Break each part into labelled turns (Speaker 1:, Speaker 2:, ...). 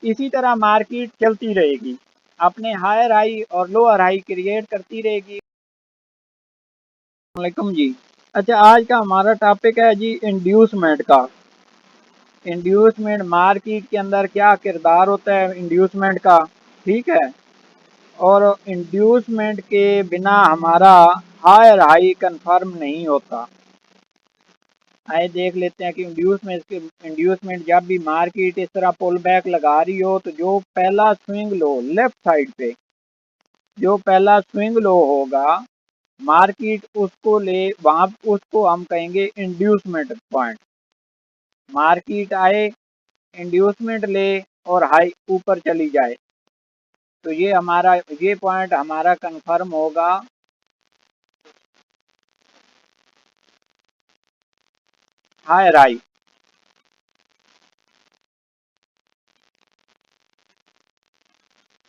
Speaker 1: इसी तरह मार्केट चलती रहेगी, अपने हायर हाई और लोअर हाई क्रिएट करती रहेगी। वालेकुम जी। अच्छा, आज का हमारा टॉपिक है जी इंड्यूसमेंट का। इंड्यूसमेंट मार्केट के अंदर क्या किरदार होता है इंड्यूसमेंट का, ठीक है। और इंड्यूसमेंट के बिना हमारा हायर हाई कंफर्म नहीं होता। आइए देख लेते हैं कि इंड्यूसमेंट जब भी मार्केट इस तरह पुल बैक लगा रही हो तो जो पहला स्विंग लो लेफ्ट साइड पे, जो पहला स्विंग लो होगा मार्केट उसको ले, वहां उसको हम कहेंगे इंड्यूसमेंट पॉइंट। मार्केट आए, इंड्यूसमेंट ले और हाई ऊपर चली जाए तो ये पॉइंट हमारा कंफर्म होगा हायर हाई।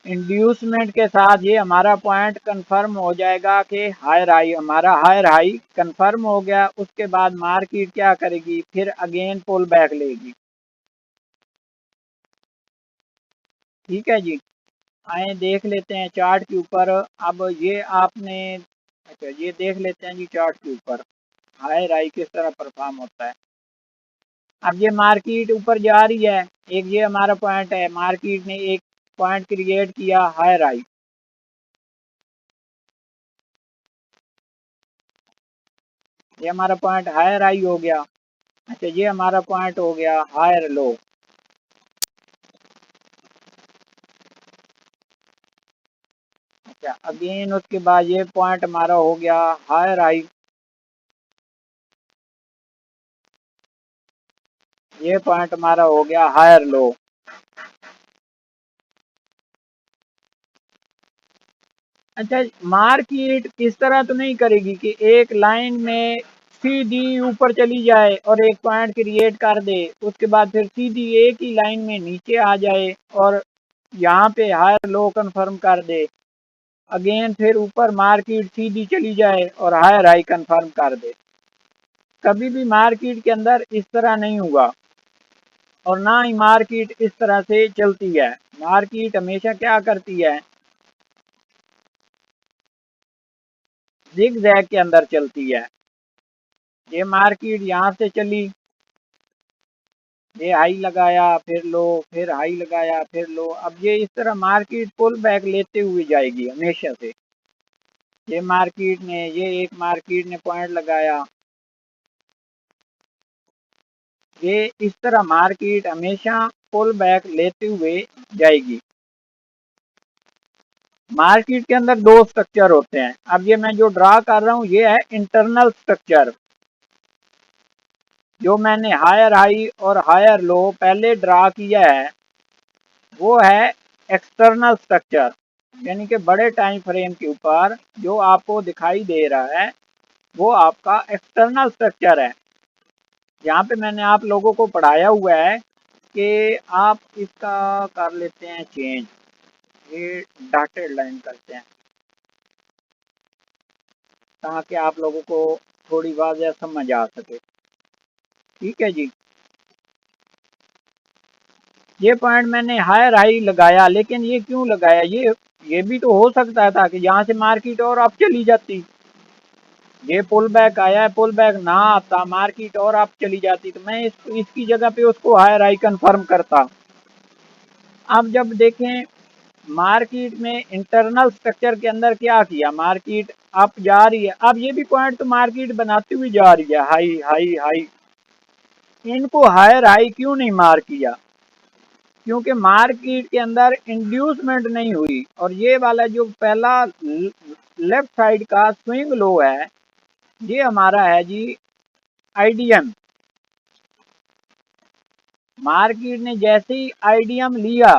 Speaker 1: इंड्यूसमेंट के साथ ये हमारा पॉइंट कंफर्म हो जाएगा कि हायर हाई, हमारा हायर हाई कंफर्म हो गया। उसके बाद मार्केट क्या करेगी, फिर अगेन पुल बैक लेगी। ठीक है जी। आए देख लेते हैं चार्ट के ऊपर। अब ये आपने, अच्छा ये देख लेते हैं जी चार्ट के ऊपर हायर हाई किस तरह परफॉर्म होता है। अब ये मार्केट ऊपर जा रही है, एक ये हमारा पॉइंट है, मार्केट ने एक पॉइंट क्रिएट किया हायर हाई, ये हमारा पॉइंट हायर हाई हो गया। अच्छा ये हमारा पॉइंट हो गया हायर लो। अच्छा अगेन उसके बाद ये पॉइंट हमारा हो गया हायर हाई, ये पॉइंट हमारा हो गया हायर लो। अच्छा मार्केट इस तरह तो नहीं करेगी कि एक लाइन में सीधी ऊपर चली जाए और एक पॉइंट क्रिएट कर दे, उसके बाद फिर सीधी एक ही लाइन में नीचे आ जाए और यहाँ पे हायर लो कंफर्म कर दे। अगेन फिर ऊपर मार्केट सीधी चली जाए और हायर हाई कंफर्म कर दे। कभी भी मार्केट के अंदर इस तरह नहीं हुआ और ना ही मार्केट इस तरह से चलती है। मार्केट हमेशा क्या करती है, जिग जैग के अंदर चलती है। ये मार्केट यहाँ से चली, ये हाई लगाया फिर लो, फिर हाई लगाया फिर लो। अब ये इस तरह मार्केट पुल बैक लेते हुए जाएगी हमेशा से। ये एक मार्केट ने पॉइंट लगाया, ये इस तरह मार्केट हमेशा पुल बैक लेते हुए जाएगी। मार्केट के अंदर दो स्ट्रक्चर होते हैं। अब ये मैं जो ड्रा कर रहा हूँ ये है इंटरनल स्ट्रक्चर। जो मैंने हायर हाई और हायर लो पहले ड्रा किया है वो है एक्सटर्नल स्ट्रक्चर, यानी कि बड़े टाइम फ्रेम के ऊपर जो आपको दिखाई दे रहा है वो आपका एक्सटर्नल स्ट्रक्चर है। यहाँ पे मैंने आप लोगों को पढ़ाया हुआ है कि आप इसका कर लेते हैं चेंज, ये डॉटेड लाइन करते हैं ताकि आप लोगों को थोड़ी वाज़ह समझ आ सके। ठीक है जी। ये पॉइंट मैंने हायर हाई लगाया, लेकिन ये क्यों लगाया, ये भी तो हो सकता था कि यहाँ से मार्केट और अप चली जाती। ये पुल बैक आया है, पुल बैक ना आता मार्केट और अप चली जाती तो मैं इसकी जगह पे उसको हायर हाई कंफर्म करता। अब जब देखें मार्केट में इंटरनल स्ट्रक्चर के अंदर क्या किया, मार्केट अप जा रही है। अब ये भी पॉइंट तो मार्केट बनाती हुई जा रही है हाई हाई हाई, इनको हायर हाई क्यों नहीं मार किया, क्योंकि मार्केट के अंदर इंड्यूसमेंट नहीं हुई। और ये वाला जो पहला लेफ्ट साइड का स्विंग लो है ये हमारा है जी आईडीएम। मार्केट ने जैसे ही आईडीएम लिया,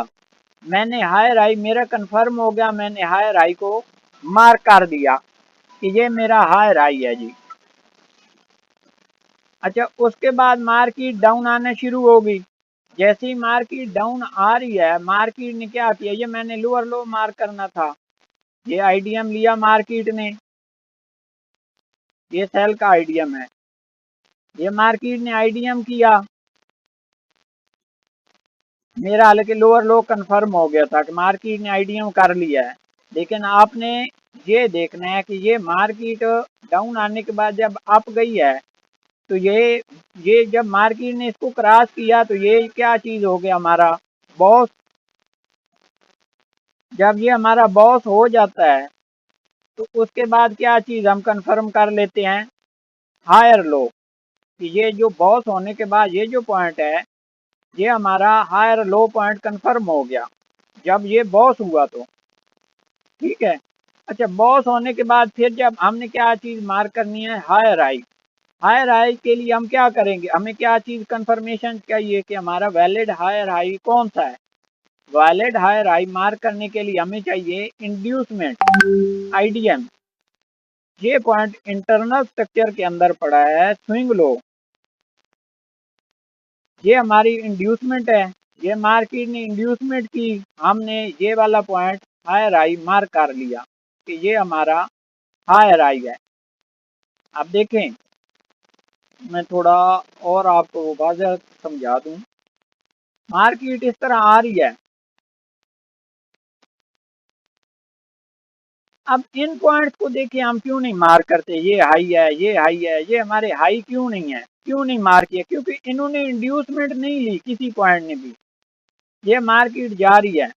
Speaker 1: मैंने हायर हाई, मेरा कंफर्म हो गया, मैंने हायर हाई को मार्क कर दिया कि ये मेरा हायर हाई है जी। अच्छा उसके बाद मार्केट डाउन आना शुरू हो गई। जैसे ही मार्केट डाउन आ रही है मार्केट ने क्या किया, ये मैंने लोअर लो मार्क करना था, ये आईडीएम लिया मार्केट ने, ये सेल का आईडीएम है, ये मार्केट ने आईडीएम किया। मेरा हालांकि लोअर लो कंफर्म हो गया था कि मार्केट ने आईडीएम कर लिया है, लेकिन आपने ये देखना है कि ये मार्केट डाउन आने के बाद जब अप गई है तो ये जब मार्केट ने इसको क्रॉस किया तो ये क्या चीज हो गया हमारा बॉस। जब ये हमारा बॉस हो जाता है तो उसके बाद क्या चीज हम कंफर्म कर लेते हैं, हायर लो, कि ये जो बॉस होने के बाद ये जो पॉइंट है ये हमारा हायर लो पॉइंट कंफर्म हो गया जब ये बॉस हुआ तो। ठीक है। अच्छा, बॉस होने के बाद फिर जब हमने क्या चीज मार्क करनी है, हायर हाई। हायर हाई के लिए हम क्या करेंगे, हमें क्या चीज कंफर्मेशन चाहिए कि हमारा वैलिड हायर हाई कौन सा है। वैलिड हायर हाई मार्क करने के लिए हमें चाहिए इंड्यूसमेंट आईडीएम। ये पॉइंट इंटरनल स्ट्रक्चर के अंदर पड़ा है स्विंग लो, ये हमारी इंड्यूसमेंट है। ये मार्केट ने इंड्यूसमेंट की, हमने ये वाला पॉइंट हायर हाई मार्क कर लिया कि ये हमारा हायर हाई है। अब देखें, मैं थोड़ा और आपको वाज़ह समझा दूं। मार्केट इस तरह आ रही है, अब इन पॉइंट्स को देखिए हम क्यों नहीं मार्क करते, ये हाई है ये हाई है, ये हमारे हाई क्यों नहीं है, क्यों नहीं मार्क किया, क्योंकि इन्होंने इंड्यूसमेंट नहीं ली किसी पॉइंट ने भी। ये मार्केट जा रही है।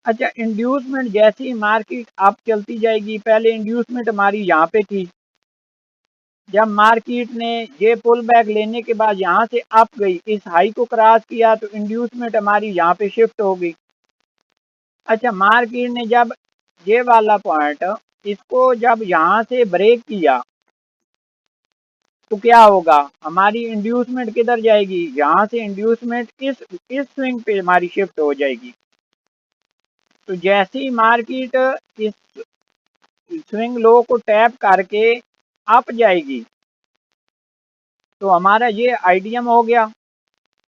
Speaker 1: अच्छा, इंड्यूसमेंट जैसी मार्केट अब चलती जाएगी, पहले इंड्यूसमेंट हमारी यहाँ पे थी, जब मार्केट ने ये पुल बैक लेने के बाद यहाँ से अप गई, इस हाई को क्रॉस किया तो इंड्यूसमेंट हमारी यहाँ पे शिफ्ट हो गई। अच्छा, मार्केट ने जब ये वाला पॉइंट इसको जब यहाँ से ब्रेक किया तो क्या होगा, हमारी इंड्यूसमेंट किधर जाएगी, यहाँ से इंड्यूसमेंट इस स्विंग पे हमारी शिफ्ट हो जाएगी। तो जैसे ही मार्केट इस स्विंग लो को टैप करके अप जाएगी तो हमारा ये आईडीएम हो गया।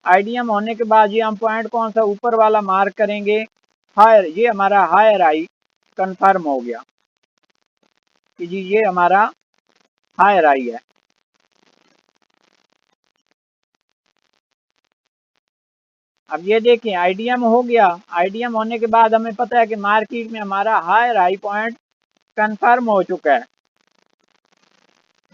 Speaker 1: आईडीएम होने के बाद ये हम पॉइंट कौन सा ऊपर वाला मार्क करेंगे, हायर, ये हमारा हायर आई कंफर्म हो गया कि जी ये हमारा हायर आई है। अब ये देखें आईडीएम हो गया, आईडीएम होने के बाद हमें पता है कि मार्केट में हमारा हायर आई पॉइंट कंफर्म हो चुका है।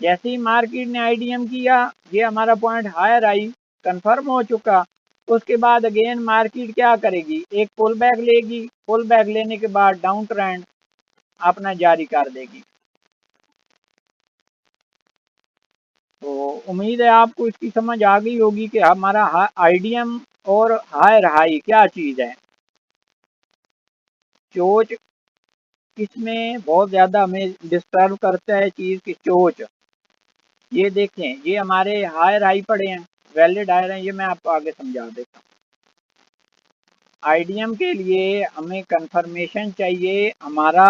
Speaker 1: जैसे ही मार्केट ने आईडीएम किया ये हमारा पॉइंट हायर आई कंफर्म हो चुका। उसके बाद अगेन मार्केट क्या करेगी, एक पुल बैक लेगी, पुल बैक लेने के बाद डाउन ट्रेंड अपना जारी कर देगी। तो उम्मीद है आपको इसकी समझ आ गई होगी कि हमारा आईडीएम और हायर हाई क्या चीज़ है। चोच इसमें बहुत ज़्यादा हमें डिस्टर्ब करता है चीज़ की चोच। ये देखें ये हमारे हायर हाई पड़े हैं, वैलिड हायर हैं, ये मैं आपको आगे समझा देता हूँ। आईडीएम के लिए हमें कंफर्मेशन चाहिए हमारा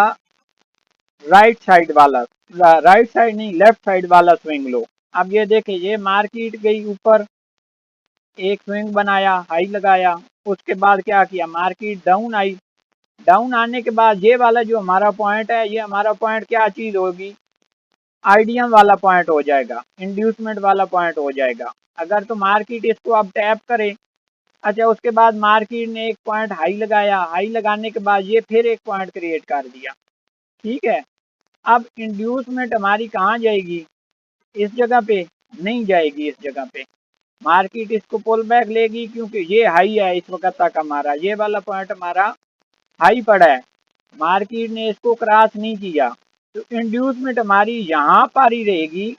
Speaker 1: राइट साइड वाला, राइट साइड नहीं लेफ्ट साइड वाला स्विंग लो। अब ये देखें ये मार्केट गई ऊपर, एक स्विंग बनाया, हाई लगाया, उसके बाद क्या किया, मार्केट डाउन आई। डाउन आने के बाद ये वाला जो हमारा पॉइंट है, ये हमारा पॉइंट क्या चीज़ होगी, आईडीएम वाला पॉइंट हो जाएगा, इंड्यूसमेंट वाला पॉइंट हो जाएगा। अगर तो मार्केट इसको अब टैप करे, अच्छा उसके बाद मार्केट ने एक पॉइंट हाई लगाया, हाई लगाने के बाद ये फिर एक पॉइंट क्रिएट कर दिया। ठीक है। अब इंड्यूसमेंट हमारी कहाँ जाएगी, इस जगह पे नहीं जाएगी, इस जगह पे मार्केट इसको पुल बैक लेगी क्योंकि ये हाई है इस वक्त तक, हमारा ये वाला पॉइंट हमारा हाई पड़ा है, मार्केट ने इसको क्रॉस नहीं किया तो इंड्यूसमेंट हमारी यहाँ पर ही रहेगी।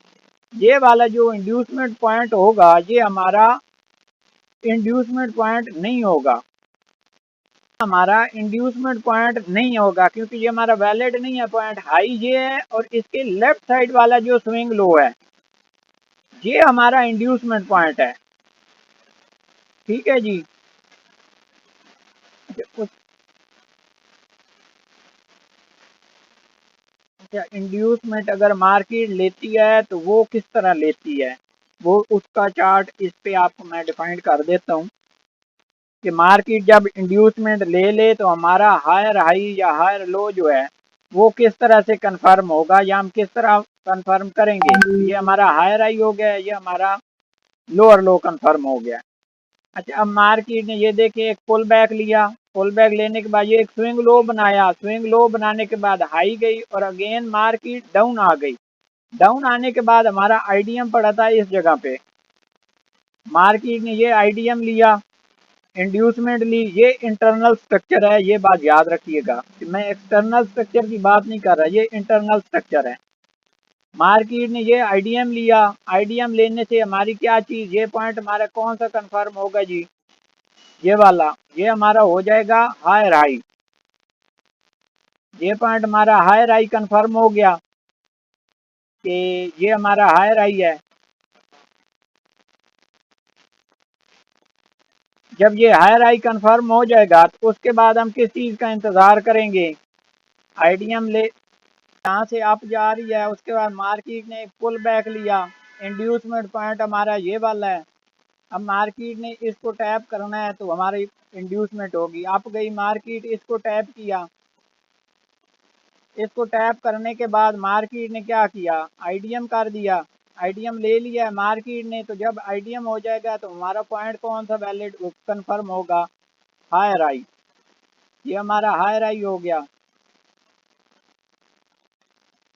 Speaker 1: ये वाला जो इंड्यूसमेंट पॉइंट होगा ये हमारा इंड्यूसमेंट पॉइंट नहीं होगा, हमारा इंड्यूसमेंट पॉइंट नहीं होगा क्योंकि ये हमारा वैलिड नहीं है पॉइंट, हाई ये है और इसके लेफ्ट साइड वाला जो स्विंग लो है ये हमारा इंड्यूसमेंट पॉइंट है। ठीक है जी। अच्छा, इंड्यूसमेंट अगर मार्केट लेती है तो वो किस तरह लेती है, वो उसका चार्ट इस पे आपको मैं डिफाइन कर देता हूँ कि मार्केट जब इंड्यूसमेंट ले ले तो हमारा हायर हाई या हायर लो जो है वो किस तरह से कंफर्म होगा या हम किस तरह कंफर्म करेंगे। ये हमारा हायर हाई हो गया, ये हमारा लोअर लो कंफर्म हो गया। अच्छा, अब मार्केट ने ये देखे एक पुल बैक लिया, पुल बैक लेने के बाद ये एक स्विंग लो बनाया, स्विंग लो बनाने के बाद हाई गई और अगेन मार्केट डाउन आ गई। डाउन आने के बाद हमारा आईडीएम पड़ा था इस जगह पे, मार्केट ने ये आईडीएम लिया, इंड्यूसमेंट ली, ये इंटरनल स्ट्रक्चर है, ये बात याद रखिएगा, मैं एक्सटर्नल स्ट्रक्चर की बात नहीं कर रहा, ये इंटरनल स्ट्रक्चर है। मार्केट ने ये आईडीएम लिया, आईडीएम लेने से हमारी क्या चीज, ये पॉइंट हमारा कौन सा कंफर्म होगा जी, ये वाला, ये हमारा हो जाएगा हायर हाई, ये पॉइंट हमारा हायर हाई कंफर्म हो गया कि ये हमारा हायर हाई है। जब ये हायर हाई कंफर्म हो जाएगा तो उसके बाद हम किस चीज का इंतजार करेंगे, आईडीएम ले यहाँ से अप जा रही है, उसके बाद मार्केट ने एक पुल बैक लिया, इंड्यूसमेंट पॉइंट हमारा ये वाला है। अब मार्केट ने इसको टैप करना है तो हमारी इंड्यूसमेंट होगी, अप गई मार्केट, इसको टैप किया, इसको टैप करने के बाद मार्केट ने क्या किया, आईडीएम कर दिया, आईडीएम ले लिया है मार्केट ने। तो जब आईडीएम हो जाएगा तो हमारा पॉइंट कौन सा वैलिड कंफर्म होगा, हायर आई, ये हमारा हायर आई हो गया।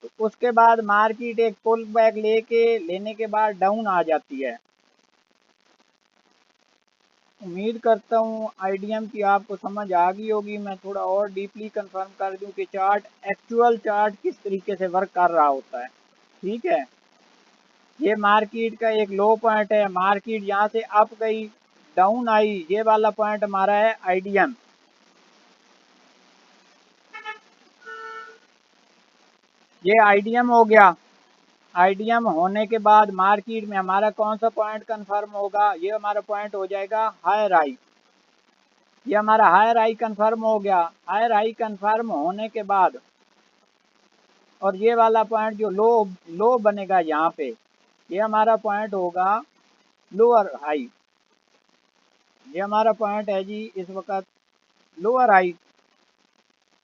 Speaker 1: तो उसके बाद मार्केट एक पुल बैक लेने के बाद डाउन आ जाती है। उम्मीद करता हूँ आईडीएम की आपको समझ आ गई होगी। मैं थोड़ा और डीपली कंफर्म कर दूं कि चार्ट, एक्चुअल चार्ट किस तरीके से वर्क कर रहा होता है। ठीक है, ये मार्केट का एक लो पॉइंट है, मार्केट यहाँ से अप गई, डाउन आई, ये वाला पॉइंट हमारा है आईडीएम। ये आईडीएम हो गया, आईडीएम होने के बाद मार्केट में हमारा कौन सा पॉइंट कंफर्म होगा, ये हमारा पॉइंट हो जाएगा हायर आई, ये हमारा हायर आई कंफर्म हो गया। हायर आई कंफर्म होने के बाद और ये वाला पॉइंट जो लो लो बनेगा यहाँ पे, ये हमारा पॉइंट होगा लोअर हाई, ये हमारा पॉइंट है जी इस वक्त लोअर हाई।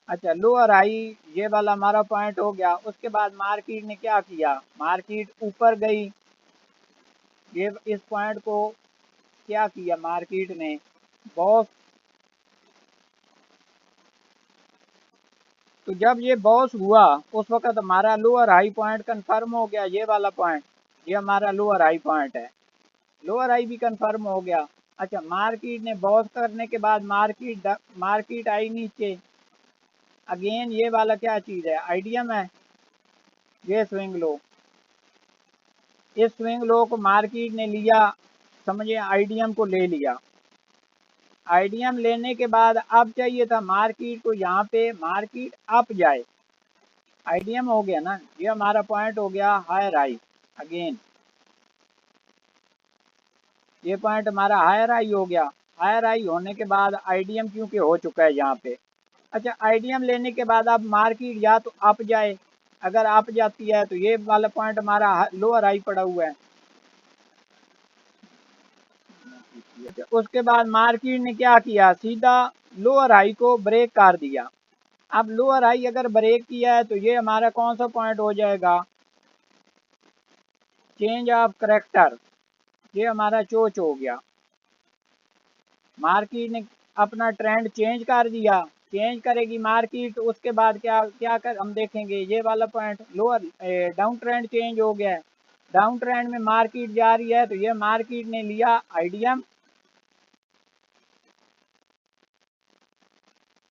Speaker 1: अच्छा, लोअर हाई ये वाला हमारा पॉइंट हो गया। उसके बाद मार्केट ने क्या किया, मार्केट ऊपर गई, ये इस पॉइंट को क्या किया मार्केट ने, बॉस, तो जब ये बॉस हुआ उस वक्त हमारा लोअर हाई पॉइंट कंफर्म हो गया, ये वाला पॉइंट, ये हमारा लोअर हाई पॉइंट है, लोअर हाई भी कंफर्म हो गया। अच्छा, मार्केट ने बॉस करने के बाद मार्केट आई नीचे, अगेन ये वाला क्या चीज है, आईडीएम है, ये स्विंग लो, इस स्विंग लो को मार्केट ने लिया, समझिए आईडीएम को ले लिया। आईडीएम लेने के बाद अब चाहिए था मार्केट को यहाँ पे मार्केट अप जाए, आईडीएम हो गया ना, ये हमारा पॉइंट हो गया हायर आई, अगेन ये पॉइंट हमारा हायर आई हो गया। हायर आई होने के बाद आईडीएम क्योंकि हो चुका है यहाँ पे। अच्छा, आईडीएम लेने के बाद अब मार्केट या तो अप जाए, अगर अप जाती है तो ये वाला पॉइंट हमारा लोअर हाई पड़ा हुआ है। उसके बाद मार्केट ने क्या किया, सीधा लोअर हाई को ब्रेक कर दिया। अब लोअर हाई अगर ब्रेक किया है तो ये हमारा कौन सा पॉइंट हो जाएगा, चेंज ऑफ करेक्टर, ये हमारा चोच हो गया। मार्केट ने अपना ट्रेंड चेंज कर दिया, चेंज करेगी मार्केट तो उसके बाद क्या क्या कर हम देखेंगे, ये वाला point lower down trend change हो गया है। डाउन ट्रेंड में मार्केट जा रही है तो ये मार्केट ने लिया आईडीएम,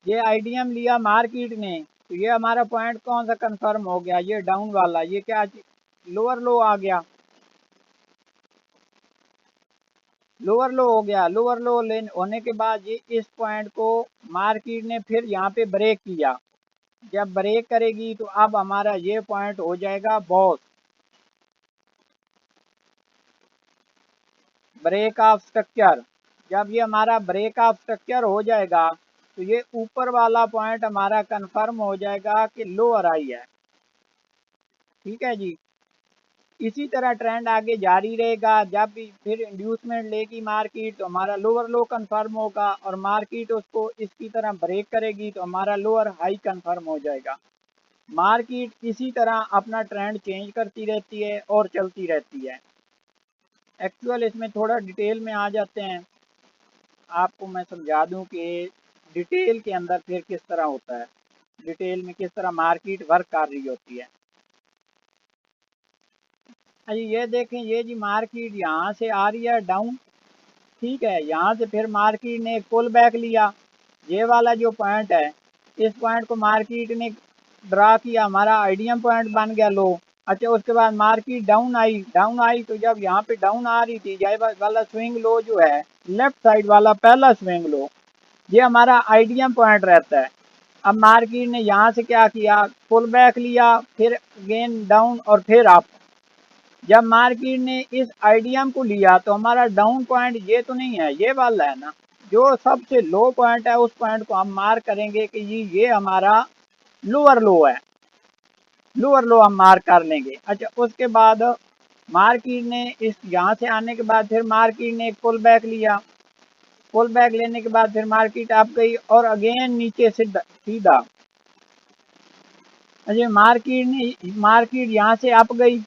Speaker 1: ये आईडीएम लिया मार्केट ने, तो ये हमारा पॉइंट कौन सा कंफर्म हो गया, ये डाउन वाला, ये क्या लोअर लो आ गया, लोअर लो हो गया। लोअर लो लेन होने के बाद ये इस पॉइंट को मार्केट ने फिर यहाँ पे ब्रेक किया, जब ब्रेक करेगी तो अब हमारा ये पॉइंट हो जाएगा बॉस, ब्रेक ऑफ स्ट्रक्चर। जब ये हमारा ब्रेक ऑफ स्ट्रक्चर हो जाएगा तो ये ऊपर वाला पॉइंट हमारा कंफर्म हो जाएगा कि लोअर आई है। ठीक है जी, इसी तरह ट्रेंड आगे जारी रहेगा, जब भी फिर इंड्यूसमेंट लेगी मार्केट तो हमारा लोअर लो कंफर्म होगा और मार्केट उसको इसकी तरह ब्रेक करेगी तो हमारा लोअर हाई कंफर्म हो जाएगा। मार्केट इसी तरह अपना ट्रेंड चेंज करती रहती है और चलती रहती है। एक्चुअल इसमें थोड़ा डिटेल में आ जाते हैं। आपको मैं समझा दूं कि डिटेल के अंदर फिर किस तरह होता है, डिटेल में किस तरह मार्केट वर्क कर रही होती है। अजी ये देखें, ये जी मार्केट यहाँ से आ रही है डाउन, ठीक है, यहाँ से फिर मार्केट ने एक पुल बैक लिया, ये वाला जो पॉइंट है इस पॉइंट को मार्केट ने ड्रा किया, हमारा आइडियम पॉइंट बन गया लो। अच्छा उसके बाद मार्केट डाउन आई तो जब यहाँ पे डाउन आ रही थी, ये वाला स्विंग लो जो है लेफ्ट साइड वाला पहला स्विंग लो, ये हमारा आइडियम पॉइंट रहता है। अब मार्केट ने यहाँ से क्या किया, पुल बैक लिया, फिर अगेन डाउन और फिर अप। जब मार्केट ने इस आइडियम को लिया तो हमारा डाउन पॉइंट ये तो नहीं है, ये वाला है ना, जो सबसे लो पॉइंट है उस पॉइंट को हम मार्क करेंगे कि ये हमारा लोअर लो है, लोअर लो हम मार्क कर लेंगे। अच्छा उसके बाद मार्केट ने इस यहाँ से आने के बाद फिर मार्केट ने एक पुल बैक लिया, पुल बैक लेने के बाद फिर मार्केट अप गई और अगेन नीचे सीधा सीधा। अच्छा मार्केट यहाँ से अप गई,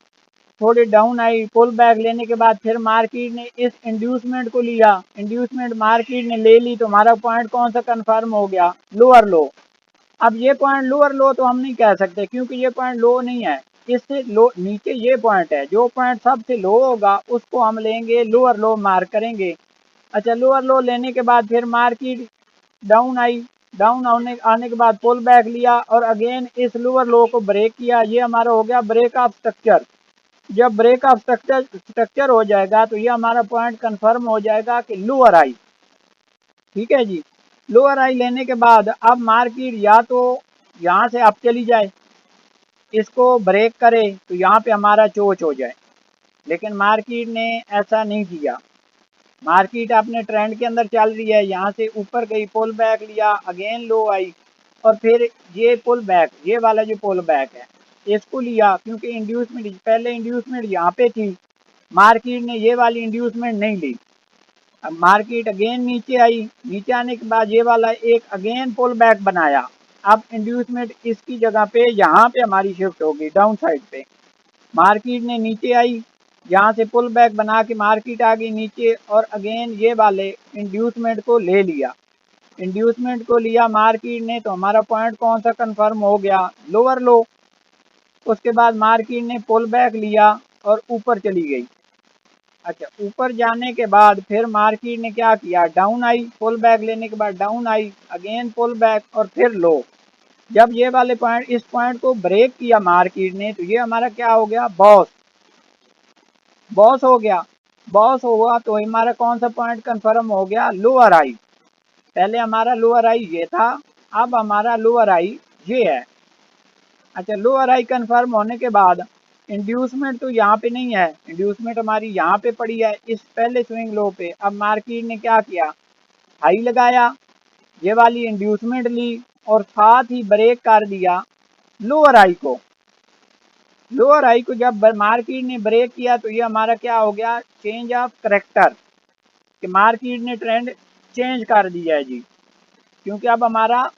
Speaker 1: थोड़ी डाउन आई, पुल बैक लेने के बाद फिर मार्केट ने इस इंड्यूसमेंट को लिया, इंड्यूसमेंट मार्केट ने ले ली तो हमारा पॉइंट कौन सा कंफर्म हो गया, लोअर लो। अब ये पॉइंट लोअर लो तो हम नहीं कह सकते क्योंकि ये पॉइंट लो नहीं है, इससे लो नीचे ये पॉइंट है, जो पॉइंट सबसे लो होगा उसको हम लेंगे लोअर लो मार्क करेंगे। अच्छा लोअर लो लेने के बाद फिर मार्केट डाउन आई, डाउन आने के बाद पुल बैक लिया और अगेन इस लोअर लो को ब्रेक किया, ये हमारा हो गया ब्रेक ऑफ स्ट्रक्चर। जब ब्रेक ऑफ स्ट्रक्चर हो जाएगा तो ये हमारा पॉइंट कंफर्म हो जाएगा कि लोअर आई, ठीक है जी। लोअर आई लेने के बाद अब मार्केट या तो यहाँ से अप चली जाए, इसको ब्रेक करे तो यहाँ पे हमारा चोच हो जाए, लेकिन मार्केट ने ऐसा नहीं किया, मार्केट अपने ट्रेंड के अंदर चल रही है, यहाँ से ऊपर गई, पुल बैक लिया, अगेन लो आई और फिर ये पुल बैक, ये वाला जो पुल बैक है इसको लिया क्योंकि इंड्यूसमेंट पहले इंड्यूसमेंट यहाँ पे थी, मार्केट ने ये वाली इंड्यूसमेंट नहीं ली। अब मार्केट अगेन नीचे आई, नीचे आने के बाद ये वाला एक अगेन पुल बैक बनाया, अब इंड्यूसमेंट इसकी जगह पे यहाँ पे हमारी शिफ्ट होगी डाउन साइड पे, मार्केट ने नीचे आई, यहाँ से पुल बैक बना के मार्केट आ गई नीचे और अगेन ये वाले इंड्यूसमेंट को ले लिया, इंड्यूसमेंट को लिया मार्केट ने तो हमारा पॉइंट कौन सा कंफर्म हो गया, लोअर लो। उसके बाद मार्केट ने पुल बैक लिया और ऊपर चली गई। अच्छा ऊपर जाने के बाद फिर मार्केट ने क्या किया, डाउन आई, पुल बैक लेने के बाद डाउन आई, अगेन पुल बैक और फिर लो। जब ये वाले पॉइंट इस पॉइंट को ब्रेक किया मार्केट ने तो ये हमारा क्या हो गया, बॉस, बॉस हो गया, बॉस हुआ तो हमारा कौन सा पॉइंट कंफर्म हो गया, लोअर आई। पहले हमारा लोअर आई ये था, अब हमारा लोअर आई ये है। अच्छा लोअर आई कंफर्म होने के बाद इंड्यूसमेंट तो यहाँ पे नहीं है, इंड्यूसमेंट हमारी यहाँ पे पड़ी है इस पहले स्विंग लो पे। अब मार्केट ने क्या किया, हाई लगाया, ये वाली इंड्यूसमेंट ली और साथ ही ब्रेक कर दिया लोअर आई को। लोअर आई को जब मार्केट ने ब्रेक किया तो ये हमारा क्या हो गया, चेंज ऑफ करेक्टर, कि मार्केट ने ट्रेंड चेंज कर दिया है जी, क्योंकि अब हमारा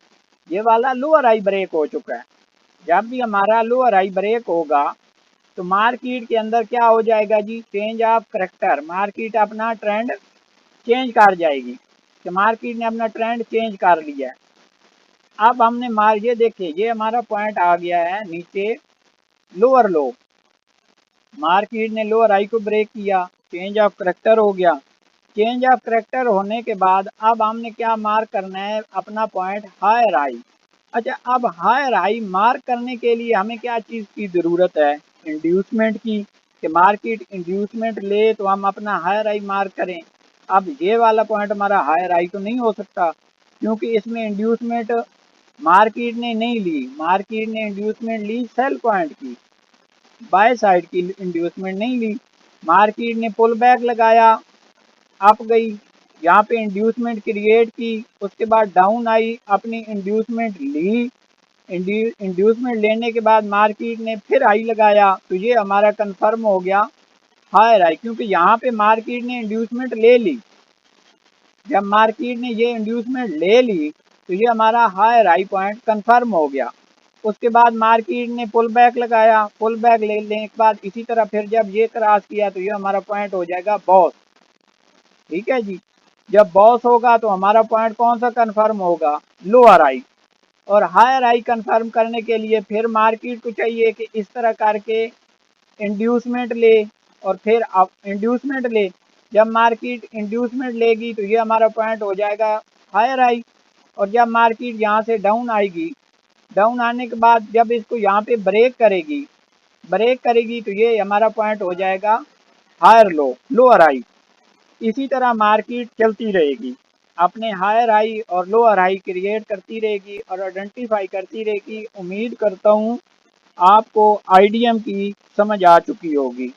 Speaker 1: ये वाला लोअर आई ब्रेक हो चुका है। जब भी हमारा लोअर आई ब्रेक होगा तो मार्केट के अंदर क्या हो जाएगा जी, चेंज ऑफ करेक्टर, मार्केट अपना ट्रेंड चेंज कर जाएगी कि मार्केट ने अपना ट्रेंड चेंज कर लिया है। अब हमने ये देखिए ये हमारा पॉइंट आ गया है नीचे लोअर लो, मार्केट ने लोअर आई को ब्रेक किया, चेंज ऑफ करेक्टर हो गया, चेंज ऑफ करेक्टर होने के बाद अब हमने क्या मार्क करना है, अपना पॉइंट हायर आई। अच्छा अब हायर आई मार्क करने के लिए हमें क्या चीज़ की ज़रूरत है, इंड्यूसमेंट की, कि मार्केट इंड्यूसमेंट ले तो हम अपना हायर आई मार्क करें। अब ये वाला पॉइंट हमारा हायर आई तो नहीं हो सकता क्योंकि इसमें इंड्यूसमेंट मार्केट ने नहीं ली, मार्केट ने इंड्यूसमेंट ली सेल पॉइंट की, बाय साइड की इंड्यूसमेंट नहीं ली। मार्केट ने पुल बैक लगाया, अप गई, यहाँ पे इंड्यूसमेंट क्रिएट की, उसके बाद डाउन आई, अपनी इंड्यूसमेंट ली, इंड्यूसमेंट लेने के बाद मार्केट ने फिर हाई लगाया तो ये हमारा कंफर्म हो गया हायर आई, क्योंकि यहाँ पे मार्केट ने इंड्यूसमेंट ले ली। जब मार्केट ने ये इंड्यूसमेंट ले ली तो ये हमारा हायर आई पॉइंट कंफर्म हो गया। उसके बाद मार्केट ने पुल बैक लगाया, पुल बैक लेने के बाद इसी तरह फिर जब ये क्रॉस किया तो ये हमारा पॉइंट हो जाएगा बॉस, ठीक है जी। जब बॉस होगा तो हमारा पॉइंट कौन सा कंफर्म होगा, लोअर हाई। और हायर हाई कंफर्म करने के लिए फिर मार्केट को चाहिए कि इस तरह करके इंड्यूसमेंट ले, और फिर आप इंड्यूसमेंट ले। जब मार्केट इंड्यूसमेंट लेगी तो ये हमारा पॉइंट हो जाएगा हायर हाई। और जब मार्केट यहाँ से डाउन आएगी, डाउन आने के बाद जब इसको यहाँ पे ब्रेक करेगी तो ये हमारा पॉइंट हो जाएगा हायर लो, लोअर हाई। इसी तरह मार्केट चलती रहेगी, अपने हायर हाई और लोअर हाई क्रिएट करती रहेगी और आइडेंटिफाई करती रहेगी। उम्मीद करता हूँ आपको आईडीएम की समझ आ चुकी होगी।